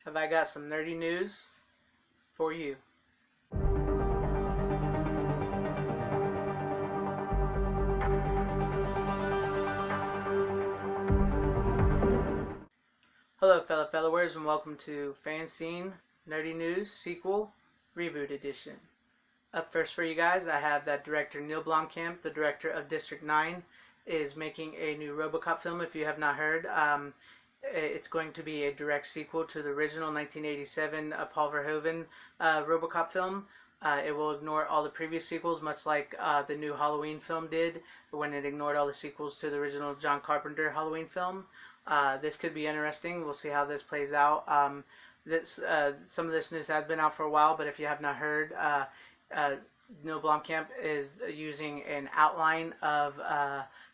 have I got some nerdy news for you. Hello fellow fellowers, and welcome to FanZcene Nerdy News Sequel Reboot Edition. Up first for you guys, I have that director Neil Blomkamp, the director of District 9, is making a new Robocop film. If you have not heard, it's going to be a direct sequel to the original 1987 Paul Verhoeven Robocop film. It will ignore all the previous sequels, much like the new Halloween film did when it ignored all the sequels to the original John Carpenter Halloween film. This could be interesting. We'll see how this plays out. Some of this news has been out for a while, but if you have not heard, Neil Blomkamp is using an outline of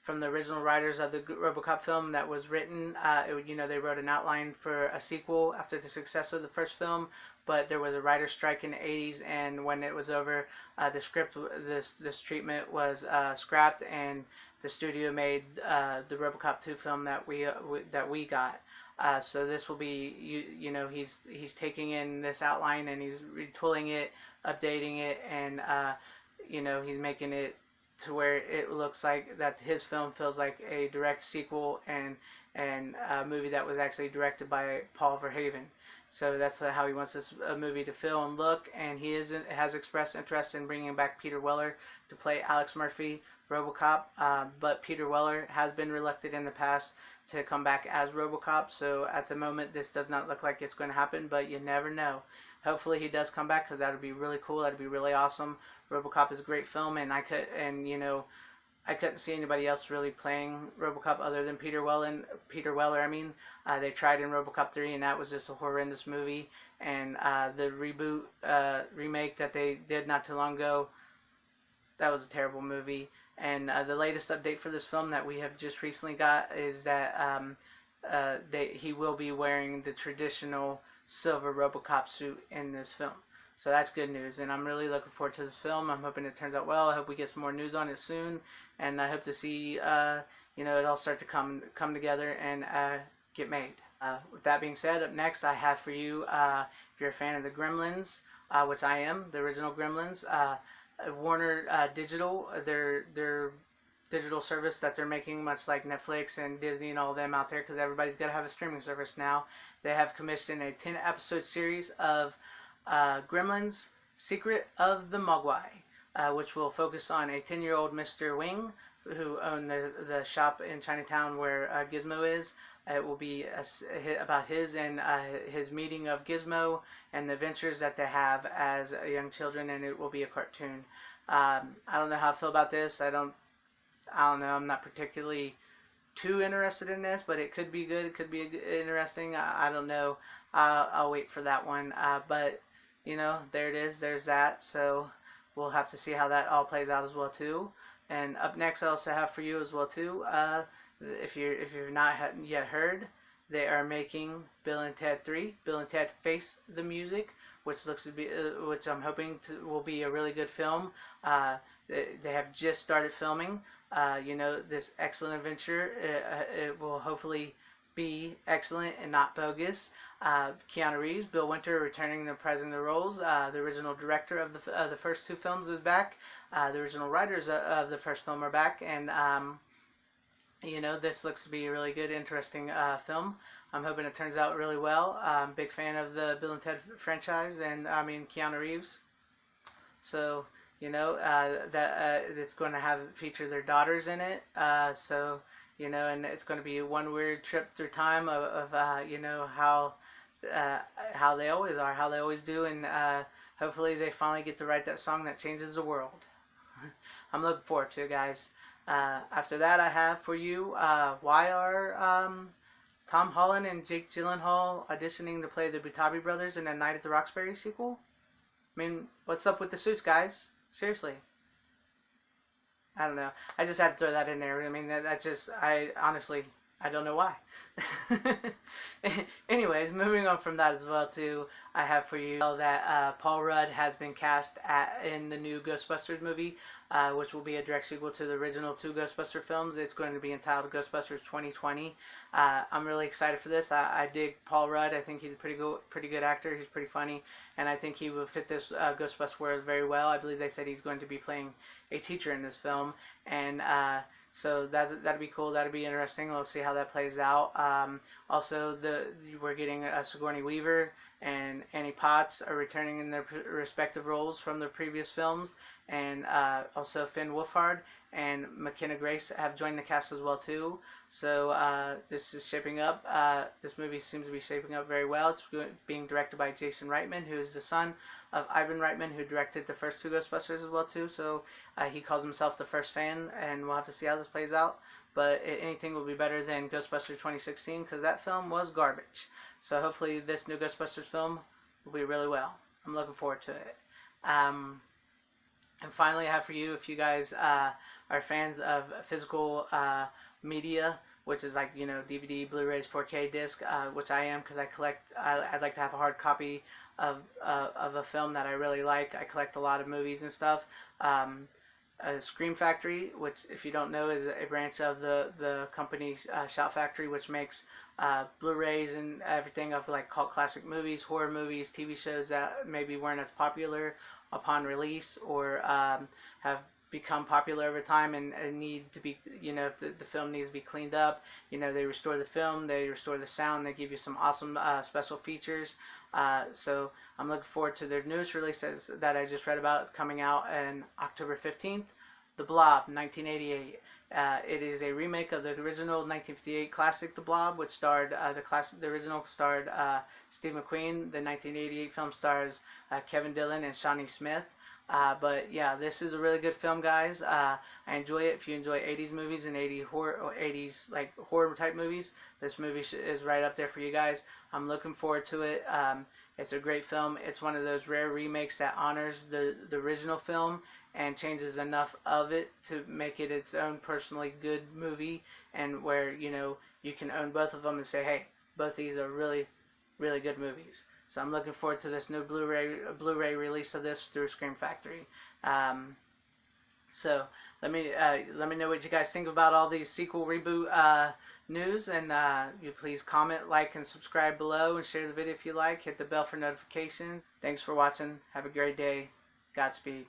from the original writers of the Robocop film that was written. They wrote an outline for a sequel after the success of the first film, but there was a writer's strike in the 80s, and when it was over, this treatment was scrapped, and the studio made the Robocop 2 film that we got. So this will be, he's taking in this outline and he's retooling it, updating it, and he's making it to where it looks like that his film feels like a direct sequel and a movie that was actually directed by Paul Verhoeven. So that's how he wants this movie to feel and look, and he has expressed interest in bringing back Peter Weller to play Alex Murphy, Robocop, but Peter Weller has been reluctant in the past to come back as Robocop, so at the moment this does not look like it's going to happen, but you never know. Hopefully he does come back, because that would be really cool. That would be really awesome. Robocop is a great film, and I couldn't see anybody else really playing Robocop other than Peter Weller. They tried in Robocop 3, and that was just a horrendous movie. And the reboot remake that they did not too long ago, that was a terrible movie. And the latest update for this film that we have just recently got is that he will be wearing the traditional silver Robocop suit in this film. So that's good news, and I'm really looking forward to this film. I'm hoping it turns out well. I hope we get some more news on it soon, and I hope to see it all start to come together and get made. With that being said, up next I have for you, if you're a fan of the Gremlins, which I am, the original Gremlins, Warner Digital, their digital service that they're making, much like Netflix and Disney and all of them out there, because everybody's got to have a streaming service now. They have commissioned a 10-episode series of Gremlins Secret of the Mogwai, which will focus on a 10-year-old Mr. Wing who owned the shop in Chinatown where Gizmo is. It will be about his meeting of Gizmo and the adventures that they have as young children, and it will be a cartoon. I don't know how I feel about this. I don't know. I'm not particularly too interested in this, but it could be good. It could be interesting. I don't know. I'll wait for that one. But there it is. There's that. So we'll have to see how that all plays out as well too. And up next, I also have for you as well too. If you've not yet heard, they are making Bill and Ted 3, Bill and Ted Face the Music, which looks to be, which I'm hoping will be a really good film. They have just started filming. This excellent adventure. It will hopefully be excellent and not bogus. Keanu Reeves, Bill Winter returning to reprising the roles. The original director of the first two films is back. The original writers of the first film are back, and this looks to be a really good, interesting film. I'm hoping it turns out really well. I'm a big fan of the Bill and Ted franchise, and Keanu Reeves. So that it's going to feature their daughters in it. And it's going to be one weird trip through time of how they always are, how they always do, and hopefully they finally get to write that song that changes the world. I'm looking forward to it, guys. After that, I have for you, why are Tom Holland and Jake Gyllenhaal auditioning to play the Butabi brothers in a Night at the Roxbury sequel? What's up with the suits, guys? Seriously. I don't know. I just had to throw that in there. That's just, I honestly don't know why. Anyways, moving on from that as well too, I have for you that Paul Rudd has been cast in the new Ghostbusters movie, which will be a direct sequel to the original two Ghostbuster films. It's going to be entitled Ghostbusters 2020. I'm really excited for this. I dig Paul Rudd. I think he's a pretty good actor. He's pretty funny, and I think he will fit this Ghostbusters world very well. I believe they said he's going to be playing a teacher in this film, and so that'd be cool. That'd be interesting. We'll see how that plays out. Also, we're getting Sigourney Weaver and Annie Potts are returning in their respective roles from their previous films, and also Finn Wolfhard and McKenna Grace have joined the cast as well too. So this is shaping up. This movie seems to be shaping up very well. It's being directed by Jason Reitman, who is the son of Ivan Reitman, who directed the first two Ghostbusters as well too. So he calls himself the first fan, and we'll have to see how this plays out. But anything will be better than Ghostbusters 2016 because that film was garbage. So hopefully this new Ghostbusters film will be really well. I'm looking forward to it. And finally, I have for you, if you guys are fans of physical media, which is like, you know, DVD, Blu-rays, 4K disc, which I am because I collect. I'd like to have a hard copy of a film that I really like. I collect a lot of movies and stuff. Scream Factory, which, if you don't know, is a branch of the company Shout Factory, which makes Blu-rays and everything of like cult classic movies, horror movies, TV shows that maybe weren't as popular upon release or have become popular over time and need to be, you know, if the film needs to be cleaned up, you know, they restore the film, they restore the sound, they give you some awesome special features. So I'm looking forward to their newest releases that I just read about. It's coming out on October 15th, The Blob, 1988. It is a remake of the original 1958 classic The Blob, which starred the original starred Steve McQueen. The 1988 film stars Kevin Dillon and Shawnee Smith. But yeah, this is a really good film, guys. I enjoy it. If you enjoy 80s movies and 80s like horror type movies, this movie is right up there for you guys. I'm looking forward to it. It's a great film. It's one of those rare remakes that honors the original film and changes enough of it to make it its own personally good movie, and where, you know, you can own both of them and say, hey, both these are really, really good movies. So I'm looking forward to this new Blu-ray release of this through Scream Factory. So let me know what you guys think about all these sequel reboot news, and you please comment, like, and subscribe below, and share the video if you like. Hit the bell for notifications. Thanks for watching. Have a great day. Godspeed.